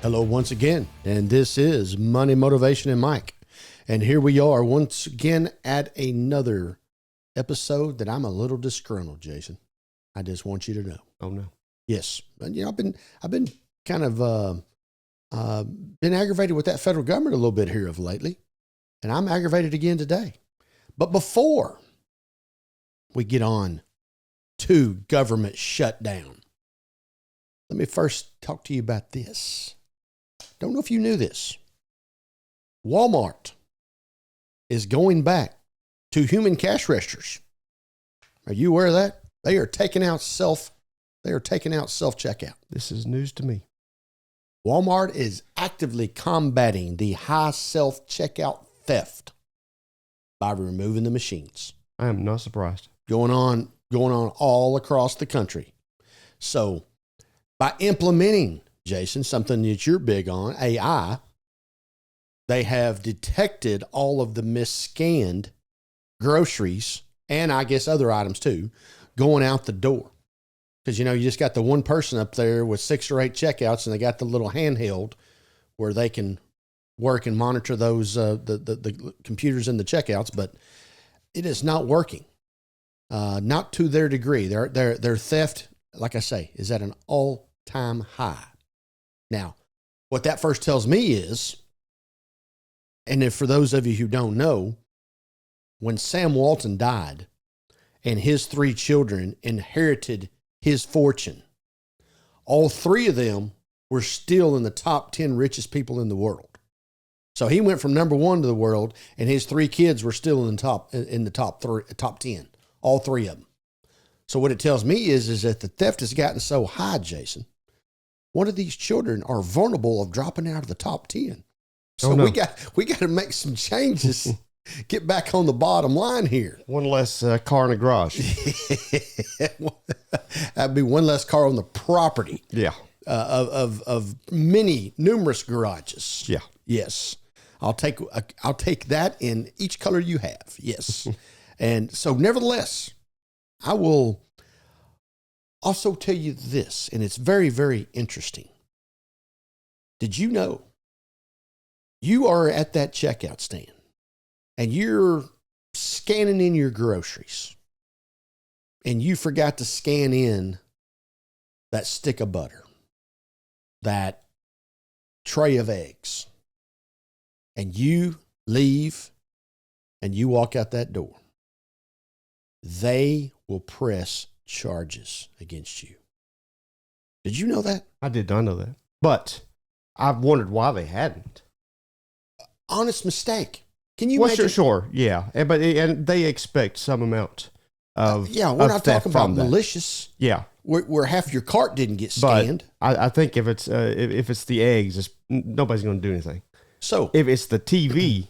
Hello once again, and this is Money, Motivation, and Mike. And here we are once again at another episode that I'm a little disgruntled, Jason. I just want you to know. Oh no. Yes, you know, I've been kind of been aggravated with that federal government a little bit here of lately, and I'm aggravated again today. But before we get on to government shutdown, let me first talk to you about this. Don't know if you knew this. Walmart is going back to human cash registers. Are you aware of that? They are taking out self-checkout. This is news to me. Walmart is actively combating the high self-checkout theft by removing the machines. I am not surprised. Going on all across the country. So by implementing, Jason, something that you're big on, AI, they have detected all of the mis-scanned groceries and I guess other items too, going out the door. Because, you know, you just got the one person up there with 6 or 8 checkouts and they got the little handheld where they can work and monitor those, the computers in the checkouts, but it is not working. Not to their degree. Their theft, like I say, is at an all-time high. Now, what that first tells me is, and if for those of you who don't know, when Sam Walton died and his 3 children inherited his fortune, all 3 of them were still in the top 10 richest people in the world. So he went from number 1 to the world, and his 3 kids were still in the top 10, all 3 of them. So what it tells me is that the theft has gotten so high, Jason. One of these children are vulnerable of dropping out of the top 10. So we got to make some changes, get back on the bottom line here. One less car in the garage. That'd be one less car on the property. Yeah. Of numerous garages. Yeah. Yes. I'll take that in each color you have. Yes. And so nevertheless, I will also tell you this, and it's very, very interesting. Did you know you are at that checkout stand and you're scanning in your groceries and you forgot to scan in that stick of butter, that tray of eggs, and you leave and you walk out that door? They will press charges against you. Did you know that? I did not know that. But I've wondered why they hadn't. Honest mistake. Can you imagine? Sure, yeah. But they expect some amount of yeah, we're not talking about that. Malicious. Yeah. Where half your cart didn't get scanned. But I think if it's the eggs, nobody's going to do anything. So if it's the TV,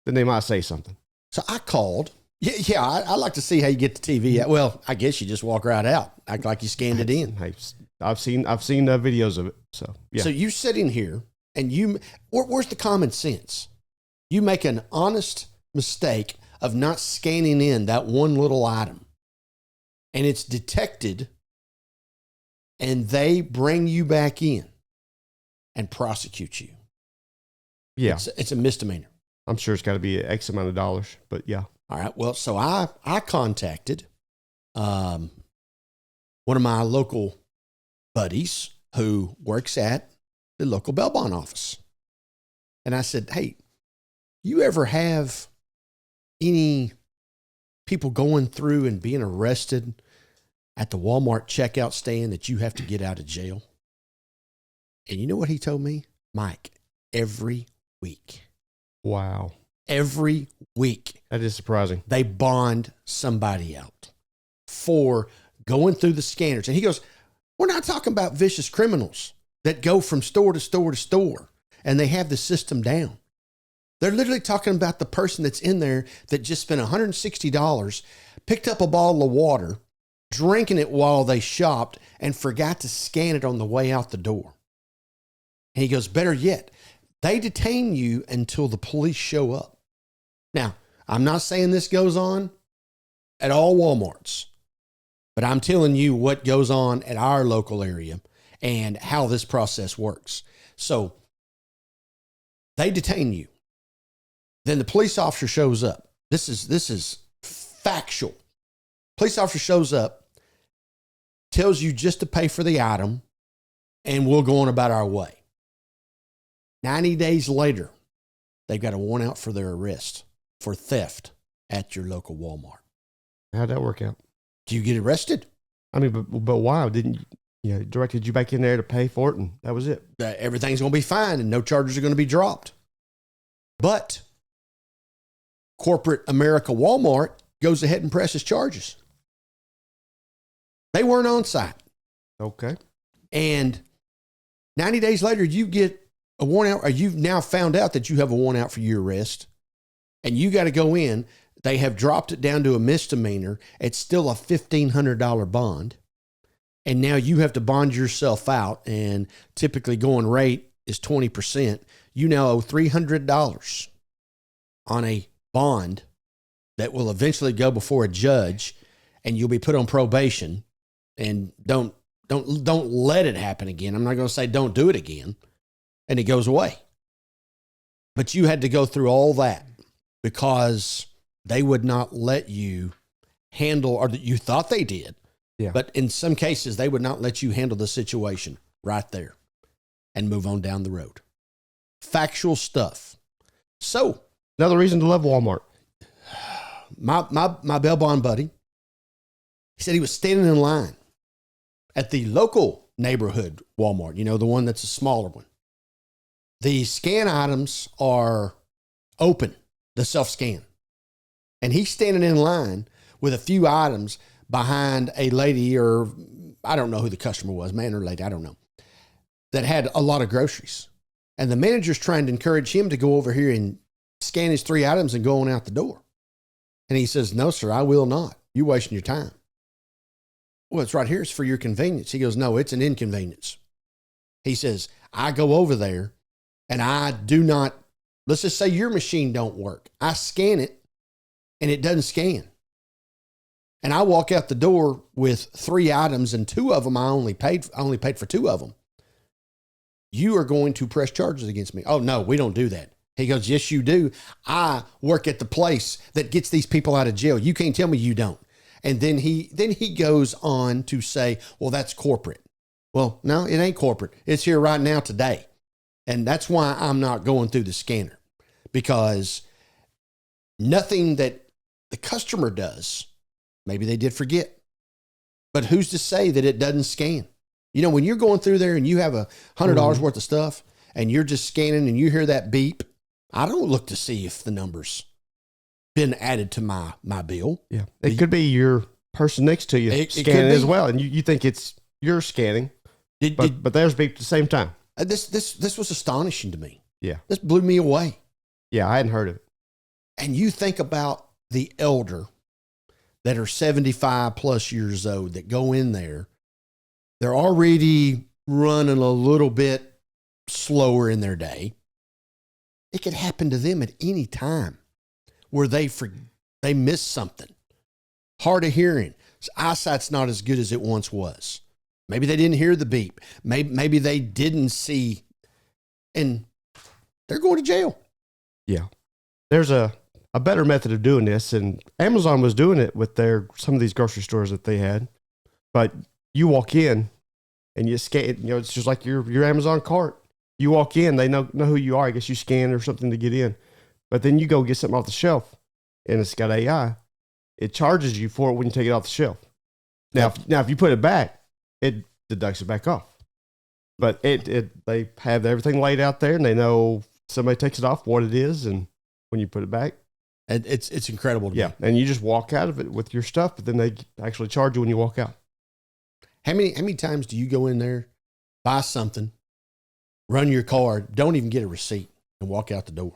then they might say something. So I called. Yeah, I like to see how you get the TV out. Well, I guess you just walk right out, act like you scanned it in. I've seen videos of it. So yeah. So you sitting here and where's the common sense? You make an honest mistake of not scanning in that one little item, and it's detected, and they bring you back in and prosecute you. Yeah, it's a misdemeanor. I'm sure it's got to be X amount of dollars, but yeah. All right. Well, so I contacted one of my local buddies who works at the local bail bond office. And I said, hey, you ever have any people going through and being arrested at the Walmart checkout stand that you have to get out of jail? And you know what he told me? Mike, every week. Wow. Every week. That is surprising. They bond somebody out for going through the scanners. And he goes, we're not talking about vicious criminals that go from store to store to store and they have the system down. They're literally talking about the person that's in there that just spent $160, picked up a bottle of water, drinking it while they shopped, and forgot to scan it on the way out the door. And he goes, better yet, they detain you until the police show up. Now, I'm not saying this goes on at all Walmarts, but I'm telling you what goes on at our local area and how this process works. So they detain you. Then the police officer shows up. This is factual. Police officer shows up, tells you just to pay for the item, and we'll go on about our way. 90 days later, they've got a warrant out for their arrest for theft at your local Walmart. How'd that work out? Do you get arrested? I mean, but why? Didn't you directed you back in there to pay for it, and that was it? Everything's going to be fine and no charges are going to be dropped. But corporate America Walmart goes ahead and presses charges. They weren't on site. Okay. And 90 days later, you get a warrant out, or you've now found out that you have a warrant out for your arrest, and you got to go in. They have dropped it down to a misdemeanor. It's still a $1,500 bond. And now you have to bond yourself out, and typically going rate is 20%. You now owe $300 on a bond that will eventually go before a judge, and you'll be put on probation. And don't let it happen again. I'm not going to say don't do it again, and it goes away. But you had to go through all that because they would not let you handle, or that you thought they did. Yeah. But in some cases, they would not let you handle the situation right there and move on down the road. Factual stuff. So another reason to love Walmart. My bail bond buddy, he said he was standing in line at the local neighborhood Walmart, the one that's a smaller one. The scan items are open, the self-scan. And he's standing in line with a few items behind a lady, or I don't know who the customer was, man or lady, I don't know, that had a lot of groceries. And the manager's trying to encourage him to go over here and scan his 3 items and go on out the door. And he says, "No, sir, I will not. You're wasting your time." "Well, it's right here. It's for your convenience." He goes, "No, it's an inconvenience." He says, "I go over there and I do not, let's just say your machine don't work. I scan it and it doesn't scan. And I walk out the door with 3 items, and 2 of them I only paid for 2 of them. You are going to press charges against me." "Oh, no, we don't do that." He goes, "Yes, you do. I work at the place that gets these people out of jail. You can't tell me you don't." And then he goes on to say, "Well, that's corporate." Well, no, it ain't corporate. It's here right now today. And that's why I'm not going through the scanner, because nothing that the customer does, maybe they did forget, but who's to say that it doesn't scan? When you're going through there and you have $100 worth of stuff and you're just scanning and you hear that beep, I don't look to see if the number's been added to my bill. Yeah. It could be your person next to you scanning as well. And you think it's you're scanning, but theirs beeped at the same time. This was astonishing to me. Yeah. This blew me away. Yeah, I hadn't heard of it. And you think about the elder that are 75 plus years old that go in there. They're already running a little bit slower in their day. It could happen to them at any time where they miss something. Hard of hearing. Eyesight's not as good as it once was. Maybe they didn't hear the beep. Maybe they didn't see, and they're going to jail. Yeah. There's a better method of doing this, and Amazon was doing it with some of these grocery stores that they had. But you walk in and you scan, it's just like your Amazon cart. You walk in, they know who you are. I guess you scan or something to get in. But then you go get something off the shelf, and it's got AI. It charges you for it when you take it off the shelf. Now, if you put it back, it deducts it back off. But they have everything laid out there, and they know somebody takes it off, what it is, and when you put it back. It's incredible to me. And you just walk out of it with your stuff, but then they actually charge you when you walk out. How many times do you go in there, buy something, run your card, don't even get a receipt, and walk out the door?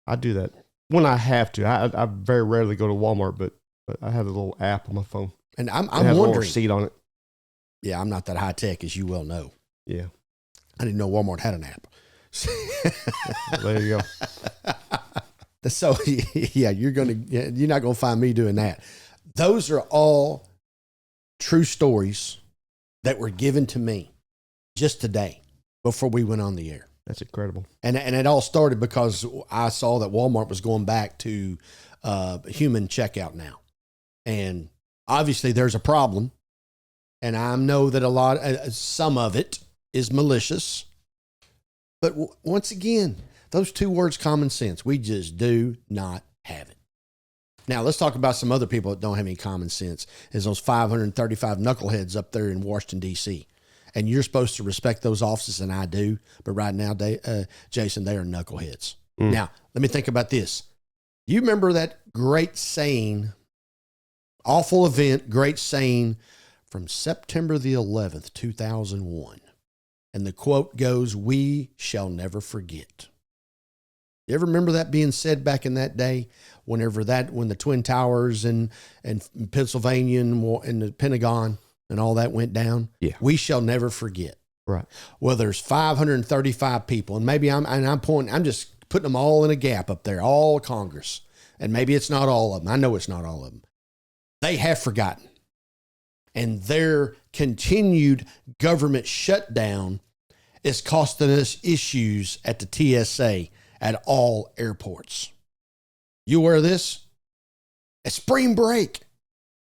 I do that when I have to. I very rarely go to Walmart, but I have a little app on my phone. And I'm wondering, a little receipt on it. Yeah, I'm not that high tech, as you well know. Yeah, I didn't know Walmart had an app. There you go. So yeah, you're not gonna find me doing that. Those are all true stories that were given to me just today. before we went on the air. That's incredible. And it all started because I saw that Walmart was going back to human checkout now. And obviously there's a problem. And I know that some of it is malicious. But once again, those two words, common sense, we just do not have it. Now, let's talk about some other people that don't have any common sense, is those 535 knuckleheads up there in Washington, D.C. And you're supposed to respect those offices, and I do. But right now, Jason, they are knuckleheads. Now, let me think about this. You remember that great saying, awful event, great saying from September the 11th, 2001. And the quote goes, "We shall never forget." You ever remember that being said back in that day? When the Twin Towers and Pennsylvania and the Pentagon and all that went down? Yeah. We shall never forget. Right. Well, there's 535 people, and maybe I'm just putting them all in a gap up there, all Congress. And maybe it's not all of them. I know it's not all of them. They have forgotten. And their continued government shutdown is costing us issues at the TSA at all airports. You aware of this? A spring break,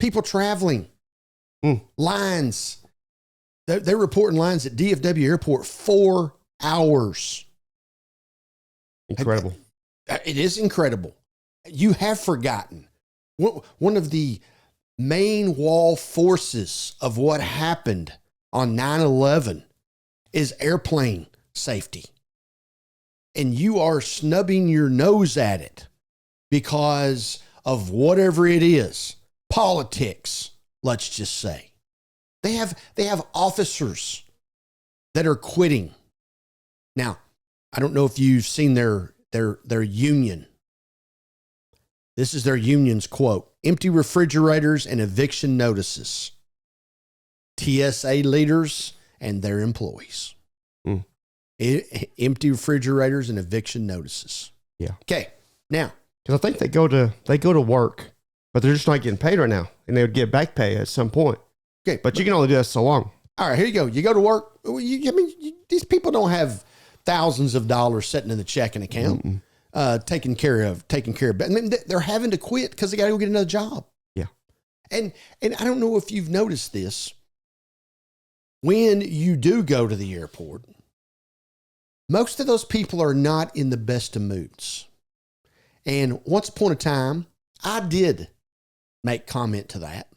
people traveling, lines. They're reporting lines at DFW Airport 4 hours. Incredible. It is incredible. You have forgotten. One of the main wall forces of what happened on 9/11 is airplane safety. And you are snubbing your nose at it because of whatever it is, politics, let's just say. They have officers that are quitting. Now, I don't know if you've seen their union. This is their union's quote: "Empty refrigerators and eviction notices. TSA leaders and their employees." Empty refrigerators and eviction notices. Yeah. Okay. Now, because I think they go to work, but they're just not getting paid right now, and they would get back pay at some point. okay, But you can only do that so long. all right, here you go. You go to work. These people don't have thousands of dollars sitting in the checking account, taking care of. I mean, they're having to quit because they got to go get another job. Yeah. And I don't know if you've noticed this. When you do go to the airport, most of those people are not in the best of moods. And once upon a time, I did make comment to that.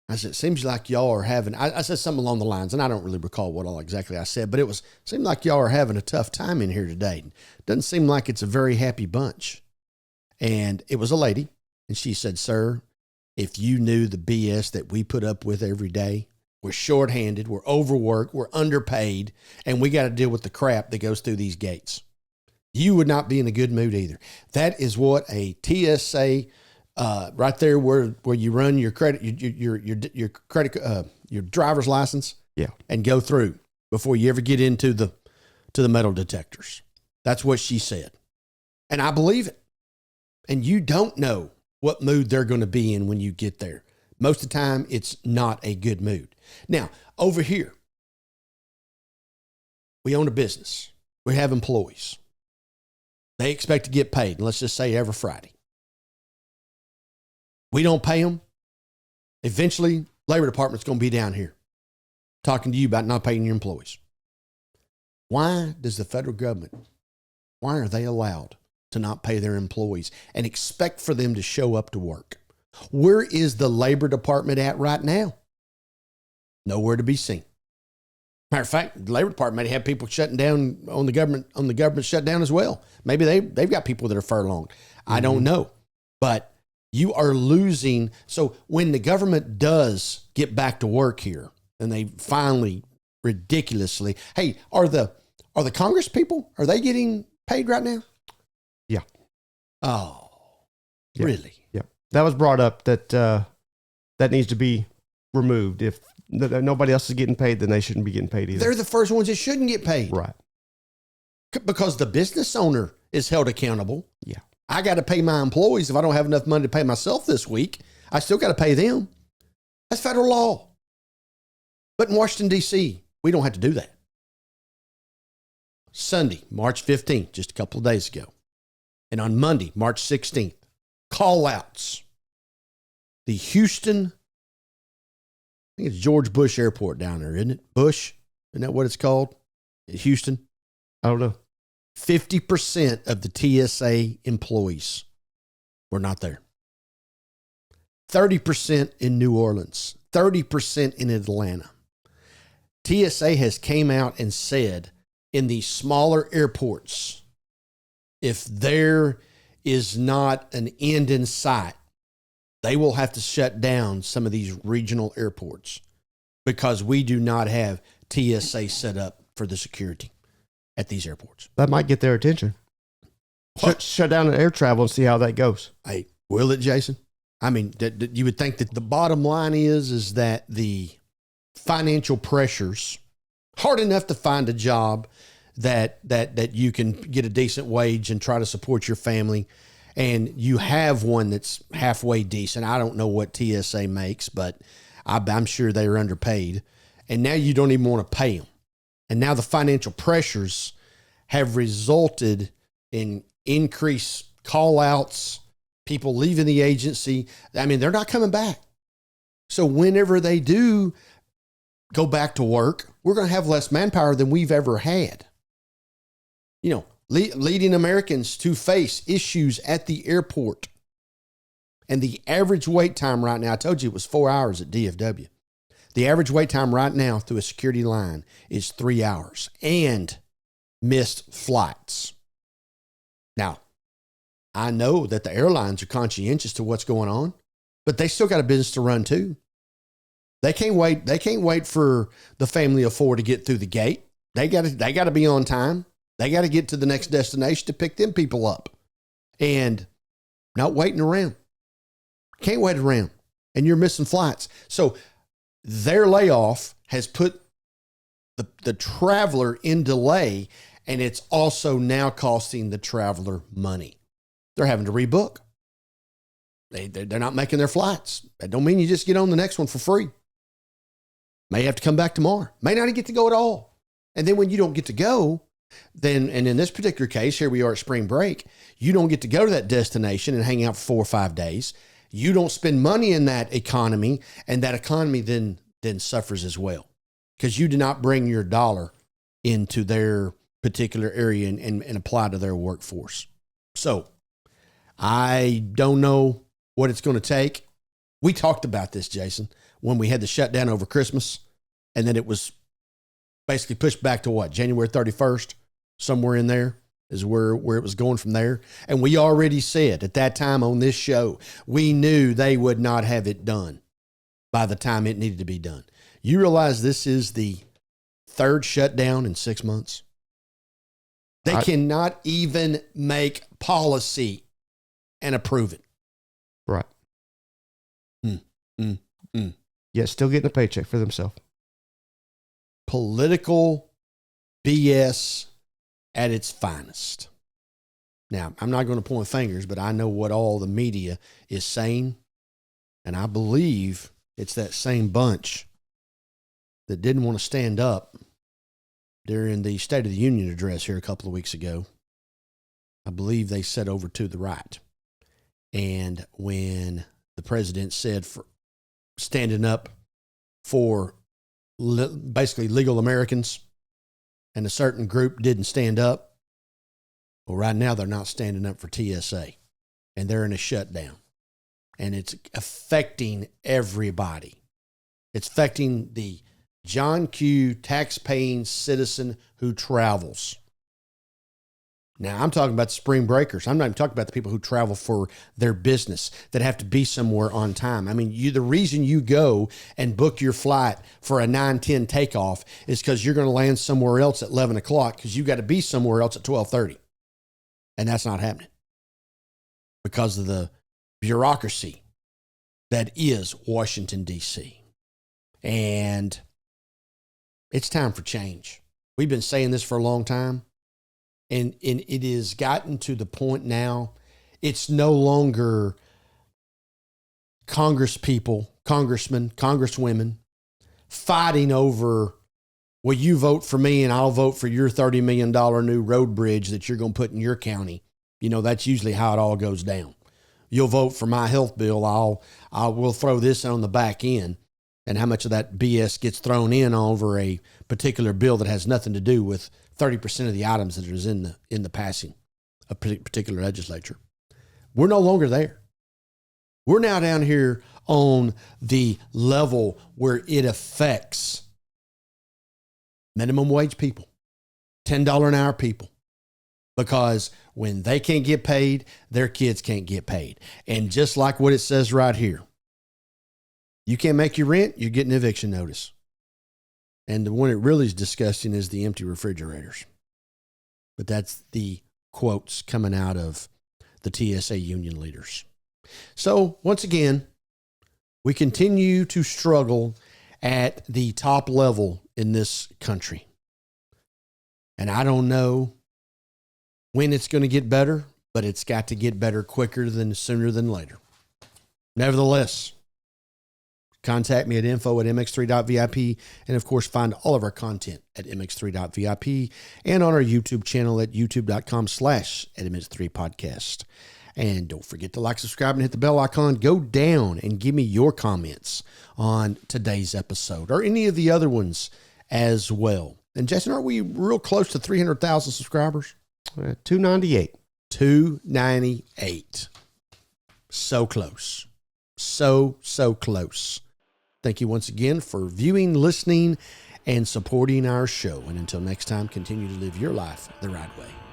I said, "It seems like y'all are having," I said something along the lines, and I don't really recall what all exactly I said, but it seemed like y'all are having a tough time in here today. Doesn't seem like it's a very happy bunch. And it was a lady, and she said, "Sir, if you knew the BS that we put up with every day, we're shorthanded, we're overworked, we're underpaid, and we got to deal with the crap that goes through these gates, you would not be in a good mood either." That is what a TSA, right there where you run your credit, your credit, your driver's license, and go through before you ever get into the metal detectors. That's what she said, and I believe it. And you don't know what mood they're going to be in when you get there. Most of the time, it's not a good mood. Now, over here, we own a business. We have employees. They expect to get paid, let's just say every Friday. We don't pay them. Eventually, Labor Department's going to be down here talking to you about not paying your employees. Why does the federal government, why are they allowed to not pay their employees and expect for them to show up to work? Where is the Labor Department at right now? Nowhere to be seen. Matter of fact, the Labor Department may have people shutting down on the government shutdown as well. Maybe they've got people that are furloughed. I don't know. But you are losing. So when the government does get back to work here, and they finally ridiculously, hey, are the Congress people, are they getting paid right now? Yeah. Oh, yeah. Really? Yeah. That was brought up that that needs to be removed. If nobody else is getting paid, then they shouldn't be getting paid either. They're the first ones that shouldn't get paid. Right. Because the business owner is held accountable. Yeah. I got to pay my employees. If I don't have enough money to pay myself this week, I still got to pay them. That's federal law. But in Washington, D.C., we don't have to do that. Sunday, March 15th, just a couple of days ago. And on Monday, March 16th, call outs. The Houston, I think it's George Bush Airport down there, isn't it? Bush? Isn't that what it's called? Houston? I don't know. 50% of the TSA employees were not there. 30% in New Orleans. 30% in Atlanta. TSA has came out and said in the smaller airports, if there is not an end in sight, they will have to shut down some of these regional airports because we do not have TSA set up for the security at these airports. That might get their attention. Shut down air travel and see how that goes. Hey, will it, Jason? I mean, you would think that the bottom line is that the financial pressures, hard enough to find a job that you can get a decent wage and try to support your family, and you have one that's halfway decent. I don't know what TSA makes, but I'm sure they are underpaid. And now you don't even want to pay them. And now the financial pressures have resulted in increased call-outs, people leaving the agency. I mean, they're not coming back. So whenever they do go back to work, we're going to have less manpower than we've ever had. You know, leading Americans to face issues at the airport. And the average wait time right now, I told you it was 4 hours at DFW. The average wait time right now through a security line is 3 hours and missed flights. Now, I know that the airlines are conscientious to what's going on, but they still got a business to run too. They can't wait. They can't wait for the family of four to get through the gate. They got to be on time. They got to get to the next destination to pick them people up, and not waiting around. Can't wait around, and you're missing flights. So their layoff has put the traveler in delay, and it's also now costing the traveler money. They're having to rebook. They're not making their flights. That don't mean you just get on the next one for free. May have to come back tomorrow. May not get to go at all. And then when you don't get to go, then, and in this particular case, here we are at spring break, you don't get to go to that destination and hang out for 4 or 5 days. You don't spend money in that economy, and that economy then suffers as well because you did not bring your dollar into their particular area and apply to their workforce. So I don't know what it's going to take. We talked about this, Jason, when we had the shutdown over Christmas, and then it was basically pushed back to what, January 31st, somewhere in there is where it was going from there. And we already said at that time on this show, we knew they would not have it done by the time it needed to be done. You realize this is the third shutdown in 6 months? They cannot even make policy and approve it. Right. Yeah, still getting a paycheck for themselves. Political BS at its finest. Now, I'm not going to point fingers, but I know what all the media is saying, and I believe it's that same bunch that didn't want to stand up during the State of the Union address here a couple of weeks ago. I believe they sat over to the right. And when the president said for standing up for basically legal Americans, and a certain group didn't stand up, well, right now they're not standing up for TSA, and they're in a shutdown. And it's affecting everybody. It's affecting the John Q. tax-paying citizen who travels. Now, I'm talking about the spring breakers. I'm not even talking about the people who travel for their business that have to be somewhere on time. I mean, the reason you go and book your flight for a 9:10 takeoff is because you're going to land somewhere else at 11 o'clock because you got to be somewhere else at 12:30. And that's not happening because of the bureaucracy that is Washington, D.C. And it's time for change. We've been saying this for a long time. And it has gotten to the point now, it's no longer congressmen, congresswomen fighting over well, you vote for me and I'll vote for your $30 million new road bridge that you're going to put in your county. That's usually how it all goes down. You'll vote for my health bill. We'll throw this on the back end, and how much of that BS gets thrown in over a particular bill that has nothing to do with 30% of the items that is in the passing of a particular legislature. We're no longer there. We're now down here on the level where it affects minimum wage people, $10 an hour people, because when they can't get paid, their kids can't get paid. And just like what it says right here, you can't make your rent, you get an eviction notice. And the one that really is disgusting is the empty refrigerators. But that's the quotes coming out of the TSA union leaders. So once again, we continue to struggle at the top level in this country. And I don't know when it's going to get better, but it's got to get better sooner than later. Nevertheless, contact me at info@mx3.vip, and of course, find all of our content at mx3.vip and on our YouTube channel at youtube.com/MX3 Podcast. And don't forget to like, subscribe, and hit the bell icon. Go down and give me your comments on today's episode or any of the other ones as well. And Jason, aren't we real close to 300,000 subscribers? 298. 298. So close. So close. Thank you once again for viewing, listening, and supporting our show. And until next time, continue to live your life the right way.